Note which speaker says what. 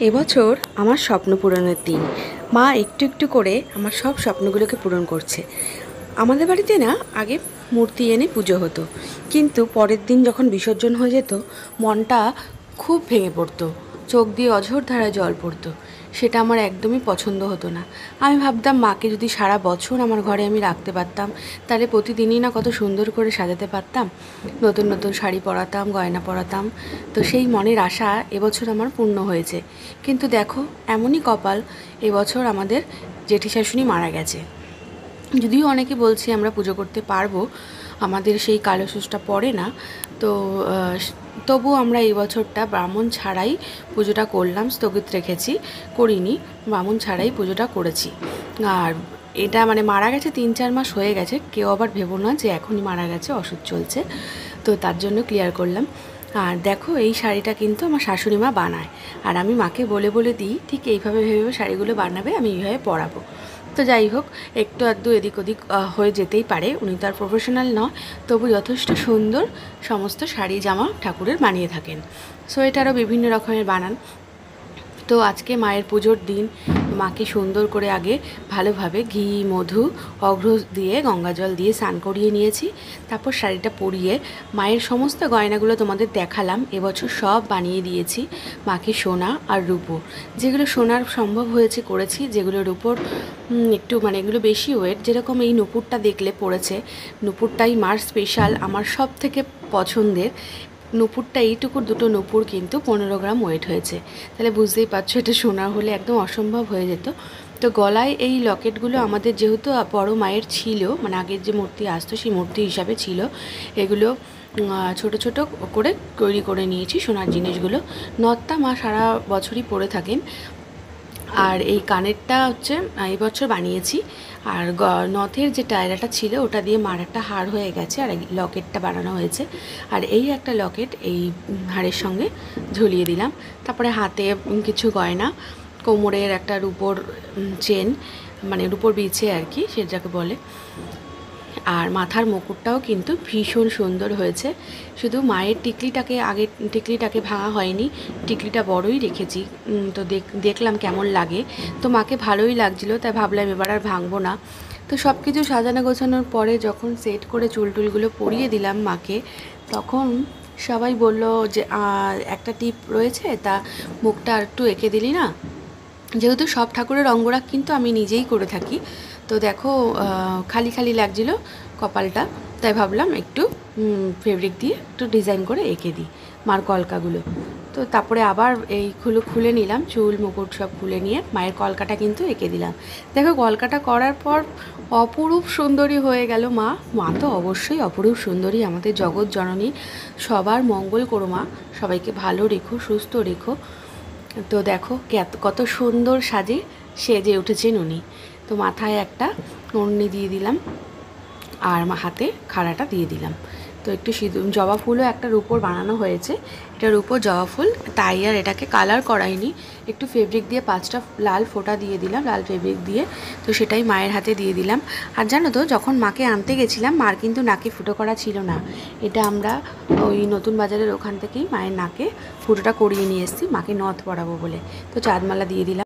Speaker 1: এবছর আমার স্বপ্ন পূরণের দিন। মা একটু একটু করে আমার সব স্বপ্নগুলোকে পূরণ করছে। আমাদের বাড়িতে না আগে মূর্তি এনে পুজো হতো, কিন্তু পরের দিন যখন বিসর্জন হয়ে যেত মনটা খুব ভেঙে পড়তো, চোখ দিয়ে অঝোর ধারায় জল পড়তো। সেটা আমার একদমই পছন্দ হতো না। আমি ভাবতাম মাকে যদি সারা বছর আমার ঘরে আমি রাখতে পারতাম, তাহলে প্রতিদিনই না কত সুন্দর করে সাজাতে পারতাম, নতুন নতুন শাড়ি পরাতাম, গয়না পরাতাম। তো সেই মনের আশা এবছর আমার পূর্ণ হয়েছে। কিন্তু দেখো, এমনই কপাল, এবছর আমাদের জেঠি শাশুড়ি মারা গেছে। যদিও অনেকে বলছে আমরা পুজো করতে পারবো, আমাদের সেই কালশোষটা পড়ে না, তো তবু আমরা এই বছরটা ব্রাহ্মণ ছাড়াই পুজোটা করলাম, স্থগিত রেখেছি, করিনি, ব্রাহ্মণ ছাড়াই পুজোটা করেছি। আর এটা মানে মারা গেছে 3-4 মাস হয়ে গেছে, কেউ আবার ভেবো না যে এখনই মারা গেছে, ওষুধ চলছে, তো তার জন্য ক্লিয়ার করলাম। আর দেখো, এই শাড়িটা কিন্তু আমার শাশুড়ি মা বানায়, আর আমি মাকে বলে বলে দিই ঠিক এইভাবে ভেবে শাড়িগুলো বানাবে, আমি এইভাবে পরাবো। তো যাই হোক, একটু আধটু এদিক ওদিক হয়ে যেতেই পারে, উনি তো আর প্রফেশনাল নয়, তবু যথেষ্ট সুন্দর সমস্ত শাড়ি জামা ঠাকুরের বানিয়ে থাকেন। সোয়েটারও বিভিন্ন রকমের বানান। তো আজকে মায়ের পুজোর দিন, মাকে সুন্দর করে আগে ভালোভাবে ঘি, মধু, অঘ্র দিয়ে, গঙ্গা জল দিয়ে স্নান করিয়ে নিয়েছি। তারপর শাড়িটা পরিয়ে মায়ের সমস্ত গয়নাগুলো তোমাদের দেখালাম। এবছর সব বানিয়ে দিয়েছি মাকে, সোনা আর রূপো। যেগুলো সোনার সম্ভব হয়েছে করেছি, যেগুলো রূপোর একটু মানে এগুলো বেশি ওয়েট, যেরকম এই নুপুরটা দেখলে পড়েছে, নুপুরটাই মার স্পেশাল, আমার সব থেকে পছন্দের। নুপুরটা এইটুকুর, দুটো নুপুর কিন্তু 15 গ্রাম ওয়েট হয়েছে। তাহলে বুঝতেই পারছো এটা সোনার হলে একদম অসম্ভব হয়ে যেত। তো গলায় এই লকেটগুলো আমাদের যেহেতু বড় মায়ের ছিল, মানে আগের যে মূর্তি আসতো সেই মূর্তি হিসাবে ছিল, এগুলো ছোট ছোট করে তৈরি করে নিয়েছি সোনার জিনিসগুলো। নথটা মা সারা বছরই পরে থাকেন। আর এই কানেরটা হচ্ছে এই বছর বানিয়েছি। আর নথের যে টায়রাটা ছিল ওটা দিয়ে মার একটা হার হয়ে গেছে, আর লকেটটা বানানো হয়েছে। আর এই একটা লকেট এই হারের সঙ্গে ঝুলিয়ে দিলাম। তারপরে হাতে কিছু গয়না, কোমরের একটা রূপোর চেন, মানে রূপোর বিছে আর কি সেটাকে বলে। আর মাথার মুকুটটাও কিন্তু ভীষণ সুন্দর হয়েছে। শুধু মায়ের টিকলিটাকে, আগে টিকলিটাকে ভাঙা হয়নি, টিকলিটা বড়ই রেখেছি। তো দেখলাম কেমন লাগে, তো মাকে ভালোই লাগছিলো, তাই ভাবলাম এবার আর ভাঙবো না। তো সব কিছু সাজানো গোছানোর পরে যখন সেট করে চুল টুলগুলো পরিয়ে দিলাম মাকে, তখন সবাই বলল যে একটা টিপ রয়েছে, তা মুখটা আর একটু এঁকে দিলি না। যেহেতু সব ঠাকুরের অঙ্গরাগ কিন্তু আমি নিজেই করে থাকি, তো দেখো খালি খালি লাগছিলো কপালটা, তাই ভাবলাম একটু ফেব্রিক দিয়ে একটু ডিজাইন করে এঁকে দিই মার কলকাগুলো। তো তারপরে আবার এইগুলো খুলে নিলাম, চুল মুকুট সব খুলে নিয়ে মায়ের কলকাটা কিন্তু এঁকে দিলাম। দেখো, কলকাটা করার পর অপরূপ সুন্দরী হয়ে গেল মা। মা তো অবশ্যই অপরূপ সুন্দরী, আমাদের জগৎ জননী। সবার মঙ্গল করো মা, সবাইকে ভালো রেখো, সুস্থ রেখো। তো দেখো কত সুন্দর সেজে উঠেছেন উনি। তো মাথায় একটা ওড়নি দিয়ে দিলাম, আর হাতে খাড়াটা দিয়ে দিলাম। তো একটু জবা ফুলও একটা রূপোর বানানো হয়েছে, এটা রূপোর জবা ফুল, তাই আর এটাকে কালার করাইনি, একটু ফেব্রিক দিয়ে 5টা লাল ফোঁটা দিয়ে দিলাম, লাল ফেব্রিক দিয়ে। তো সেটাই মায়ের হাতে দিয়ে দিলাম। আর জানো তো, যখন মাকে আনতে গেছিলাম মার কিন্তু নাকে ফুটো করা ছিল না, এটা আমরা ওই নতুন বাজারের ওখান থেকেই মায়ের নাকে ফুটোটা করিয়ে নিয়ে এসেছি মাকে নথ পরাবো বলে। তো চাঁদমালা দিয়ে দিলাম।